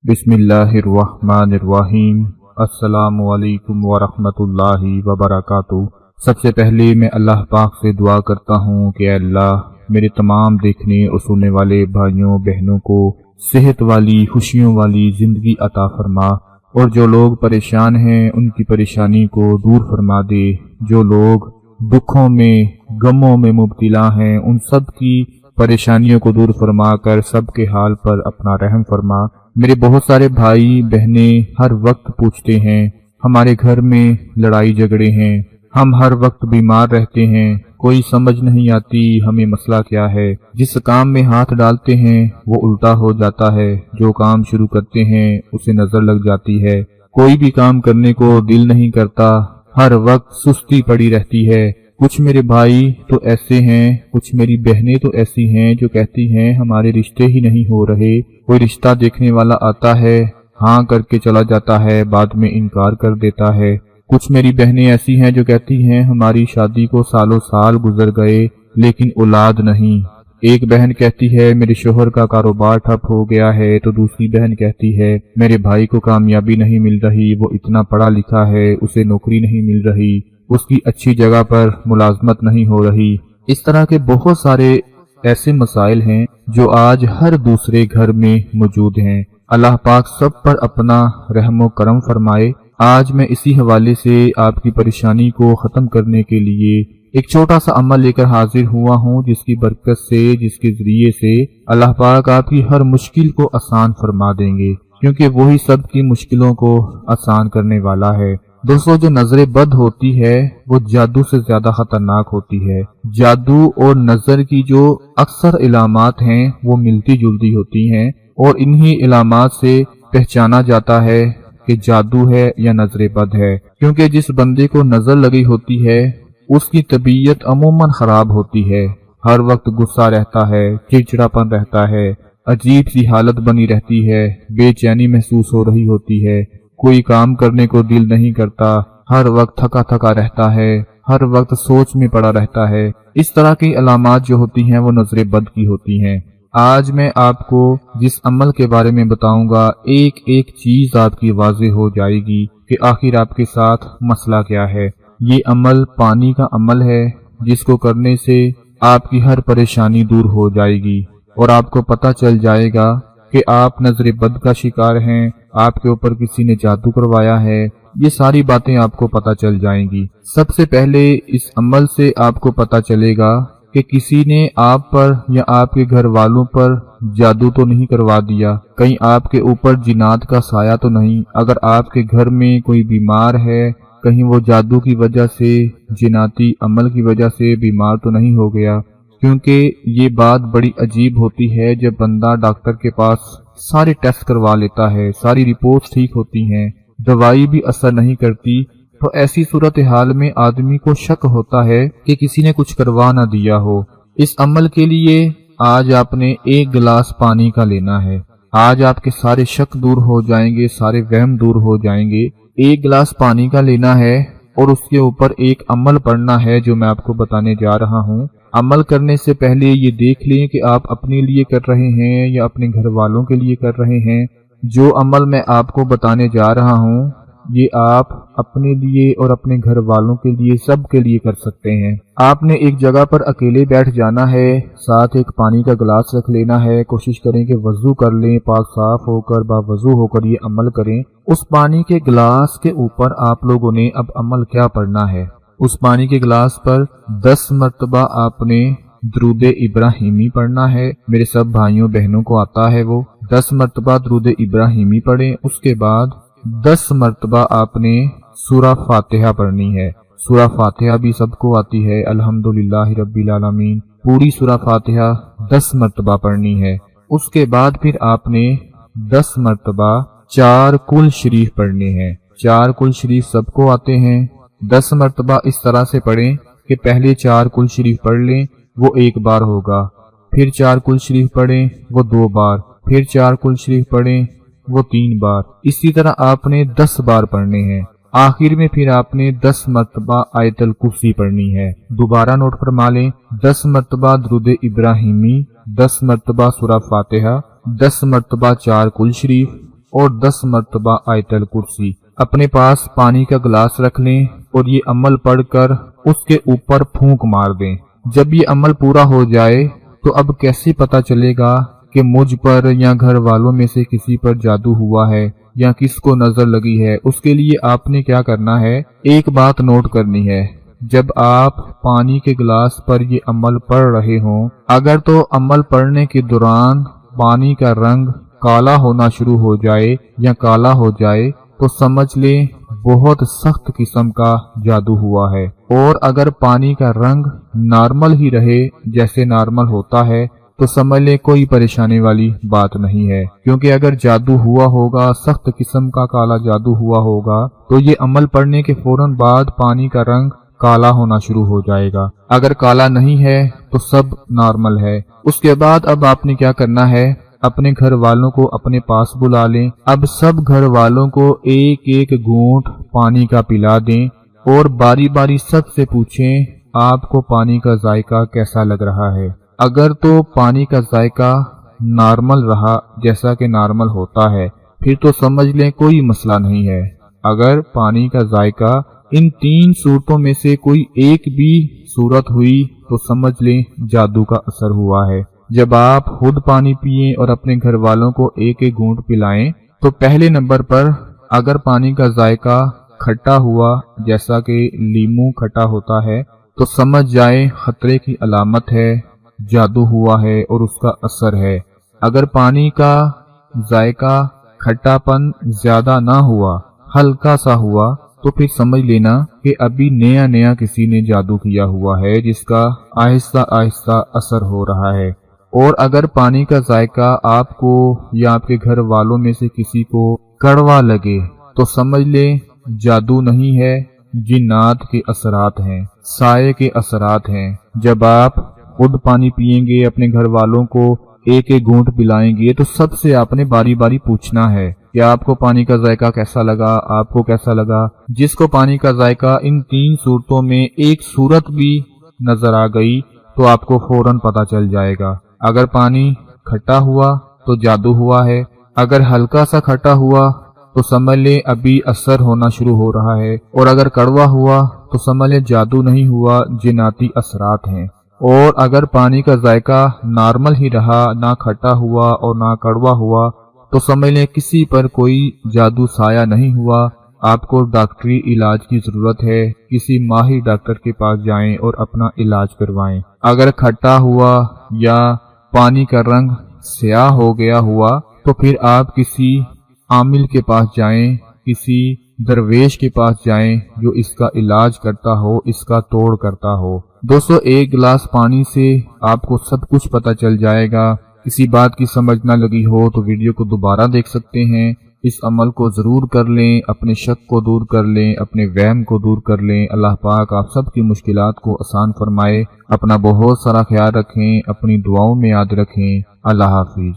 बिस्मिल्लाहिर्रहमानिर्रहीम। अस्सलामु अलैकुम वरहमतुल्लाहि वबरकातुहू। सबसे पहले मैं अल्लाह पाक से दुआ करता हूँ कि अल्लाह मेरे तमाम देखने और सुनने वाले भाइयों बहनों को सेहत वाली खुशियों वाली ज़िंदगी अता फरमा, और जो लोग परेशान हैं उनकी परेशानी को दूर फरमा दे। जो लोग दुखों में गमों में मुब्तला हैं उन सब की परेशानियों को दूर फरमा कर सबके हाल पर अपना रहम फरमा। मेरे बहुत सारे भाई बहनें हर वक्त पूछते हैं, हमारे घर में लड़ाई झगड़े हैं, हम हर वक्त बीमार रहते हैं, कोई समझ नहीं आती हमें मसला क्या है। जिस काम में हाथ डालते हैं वो उल्टा हो जाता है, जो काम शुरू करते हैं उसे नजर लग जाती है, कोई भी काम करने को दिल नहीं करता, हर वक्त सुस्ती पड़ी रहती है। कुछ मेरे भाई तो ऐसे हैं, कुछ मेरी बहनें तो ऐसी हैं जो कहती हैं हमारे रिश्ते ही नहीं हो रहे। कोई रिश्ता देखने वाला आता है, हाँ करके चला जाता है, बाद में इनकार कर देता है। कुछ मेरी बहनें ऐसी हैं जो कहती हैं हमारी शादी को सालों साल गुजर गए लेकिन औलाद नहीं। एक बहन कहती है मेरे शोहर का कारोबार ठप हो गया है, तो दूसरी बहन कहती है मेरे भाई को कामयाबी नहीं मिल रही, वो इतना पढ़ा लिखा है, उसे नौकरी नहीं मिल रही, उसकी अच्छी जगह पर मुलाजमत नहीं हो रही। इस तरह के बहुत सारे ऐसे मसाइल हैं जो आज हर दूसरे घर में मौजूद हैं। अल्लाह पाक सब पर अपना रहमो करम फरमाए। आज मैं इसी हवाले से आपकी परेशानी को खत्म करने के लिए एक छोटा सा अमल लेकर हाजिर हुआ हूँ, जिसकी बरकत से, जिसके जरिए से अल्लाह पाक आपकी हर मुश्किल को आसान फरमा देंगे, क्योंकि वही सब की मुश्किलों को आसान करने वाला है। दोस्तों, जो नजर बद होती है वो जादू से ज्यादा खतरनाक होती है। जादू और नजर की जो अक्सर इलामात हैं वो मिलती जुलती होती हैं, और इन्हीं इलामात से पहचाना जाता है कि जादू है या नजर बद है। क्योंकि जिस बंदे को नजर लगी होती है उसकी तबीयत अमूमन खराब होती है, हर वक्त गुस्सा रहता है, चिड़चिड़ापन रहता है, अजीब सी हालत बनी रहती है, बेचैनी महसूस हो रही होती है, कोई काम करने को दिल नहीं करता, हर वक्त थका थका रहता है, हर वक्त सोच में पड़ा रहता है। इस तरह की अलामात जो होती हैं वो नजर बद की होती हैं। आज मैं आपको जिस अमल के बारे में बताऊंगा, एक एक चीज आपकी वाज़ेह हो जाएगी कि आखिर आपके साथ मसला क्या है। ये अमल पानी का अमल है, जिसको करने से आपकी हर परेशानी दूर हो जाएगी और आपको पता चल जाएगा कि आप नजर बद का शिकार हैं, आपके ऊपर किसी ने जादू करवाया है। ये सारी बातें आपको पता चल जाएंगी। सबसे पहले इस अमल से आपको पता चलेगा कि किसी ने आप पर या आपके घर वालों पर जादू तो नहीं करवा दिया, कहीं आपके ऊपर जिन्नात का साया तो नहीं। अगर आपके घर में कोई बीमार है, कहीं वो जादू की वजह से, जिन्नाती अमल की वजह से बीमार तो नहीं हो गया। क्योंकि ये बात बड़ी अजीब होती है जब बंदा डॉक्टर के पास सारे टेस्ट करवा लेता है, सारी रिपोर्ट्स ठीक होती हैं, दवाई भी असर नहीं करती, तो ऐसी सूरत हाल में आदमी को शक होता है कि किसी ने कुछ करवा ना दिया हो। इस अमल के लिए आज आपने एक गिलास पानी का लेना है। आज आपके सारे शक दूर हो जाएंगे, सारे वहम दूर हो जाएंगे। एक गिलास पानी का लेना है और उसके ऊपर एक अमल पढ़ना है जो मैं आपको बताने जा रहा हूँ। अमल करने से पहले ये देख लें कि आप अपने लिए कर रहे हैं या अपने घर वालों के लिए कर रहे हैं। जो अमल मैं आपको बताने जा रहा हूँ ये आप अपने लिए और अपने घर वालों के लिए, सब के लिए कर सकते हैं। आपने एक जगह पर अकेले बैठ जाना है, साथ एक पानी का गिलास रख लेना है। कोशिश करें कि वजू कर लें, पाक साफ होकर बावजू होकर ये अमल करें। उस पानी के गिलास के ऊपर आप लोगों ने अब अमल क्या पढ़ना है, उस पानी के गिलास पर 10 मरतबा आपने दरूद इब्राहिमी पढ़ना है। मेरे सब भाइयों बहनों को आता है वो 10 मरतबा दरूद इब्राहिमी पढ़ें। उसके बाद 10 मरतबा आपने सूरा फातिहा पढ़नी है। सूरा फातिहा भी सबको आती है, अल्हम्दुलिल्लाहि रब्बिल आलमीन। पूरी सूरा फातिहा 10 मरतबा पढ़नी है। उसके बाद फिर आपने 10 मरतबा 4 कुल शरीफ पढ़ने हैं। 4 कुल शरीफ सबको आते हैं। 10 मरतबा इस तरह से पढ़ें कि पहले 4 कुल शरीफ पढ़ लें, वो एक बार होगा, फिर 4 कुल शरीफ पढ़ें वो 2 बार, फिर 4 कुल शरीफ पढ़ें वो 3 बार। इसी तरह आपने 10 बार पढ़ने हैं। आखिर में फिर आपने 10 मरतबा आयतल कुर्सी पढ़नी है। दोबारा नोट फरमा लें, 10 मरतबा दरूद इब्राहिमी, 10 मरतबा सूरा फातिहा, 10 मरतबा 4 कुल शरीफ, और 10 मरतबा आयतल कुर्सी। अपने पास पानी का गिलास रख लें और ये अमल पढ़कर उसके ऊपर फूंक मार दें। जब ये अमल पूरा हो जाए तो अब कैसे पता चलेगा कि मुझ पर या घर वालों में से किसी पर जादू हुआ है या किसको नजर लगी है? उसके लिए आपने क्या करना है, एक बात नोट करनी है। जब आप पानी के गिलास पर ये अमल पढ़ रहे हों, अगर तो अमल पढ़ने के दौरान पानी का रंग काला होना शुरू हो जाए या काला हो जाए तो समझ लें बहुत सख्त किस्म का जादू हुआ है। और अगर पानी का रंग नॉर्मल ही रहे जैसे नॉर्मल होता है तो समझ लें कोई परेशानी वाली बात नहीं है, क्योंकि अगर जादू हुआ होगा, सख्त किस्म का काला जादू हुआ होगा, तो ये अमल पढ़ने के फौरन बाद पानी का रंग काला होना शुरू हो जाएगा। अगर काला नहीं है तो सब नॉर्मल है। उसके बाद अब आपने क्या करना है, अपने घर वालों को अपने पास बुला लें। अब सब घर वालों को एक एक घूंट पानी का पिला दें और बारी बारी सबसे पूछें आपको पानी का जायका कैसा लग रहा है। अगर तो पानी का जायका नॉर्मल रहा जैसा कि नॉर्मल होता है फिर तो समझ लें कोई मसला नहीं है। अगर पानी का जायका इन 3 सूरतों में से कोई एक भी सूरत हुई तो समझ लें जादू का असर हुआ है। जब आप खुद पानी पिएं और अपने घर वालों को एक एक घूंट पिलाएं तो पहले नंबर पर अगर पानी का जायका खट्टा हुआ जैसा कि लीमू खट्टा होता है तो समझ जाए खतरे की अलामत है, जादू हुआ है और उसका असर है। अगर पानी का जायका खट्टापन ज्यादा ना हुआ, हल्का सा हुआ, तो फिर समझ लेना कि अभी नया नया किसी ने जादू किया हुआ है जिसका आहिस्ता आहिस्ता असर हो रहा है। और अगर पानी का जायका आपको या आपके घर वालों में से किसी को कड़वा लगे तो समझ ले जादू नहीं है, जिन्नात के असरात हैं, साये के असरात हैं। जब आप खुद पानी पिएंगे, अपने घर वालों को एक एक घूंट पिलाएंगे तो सबसे आपने बारी बारी पूछना है कि आपको पानी का जायका कैसा लगा, आपको कैसा लगा। जिसको पानी का जायका इन 3 सूरतों में एक सूरत भी नजर आ गई तो आपको फौरन पता चल जाएगा। अगर पानी खट्टा हुआ तो जादू हुआ है, अगर हल्का सा खट्टा हुआ तो समझ ले अभी असर होना शुरू हो रहा है, और अगर कड़वा हुआ तो समझ ले जादू नहीं हुआ, जिन्नाती असरात हैं। और अगर पानी का जायका नॉर्मल ही रहा, ना खट्टा हुआ और ना कड़वा हुआ, तो समझ लें किसी पर कोई जादू साया नहीं हुआ। आपको डॉक्टरी इलाज की जरूरत है, किसी माहिर डॉक्टर के पास जाएं और अपना इलाज करवाएं। अगर खट्टा हुआ या पानी का रंग स्याह हो गया हुआ तो फिर आप किसी आमिल के पास जाएं, किसी दरवेश के पास जाएं जो इसका इलाज करता हो, इसका तोड़ करता हो। दोस्तों, एक गिलास पानी से आपको सब कुछ पता चल जाएगा। किसी बात की समझ ना लगी हो तो वीडियो को दोबारा देख सकते हैं। इस अमल को जरूर कर लें, अपने शक को दूर कर लें, अपने वहम को दूर कर लें। अल्लाह पाक आप सब की मुश्किलात को आसान फरमाए। अपना बहुत सारा ख्याल रखें, अपनी दुआओं में याद रखें। अल्लाह हाफिज।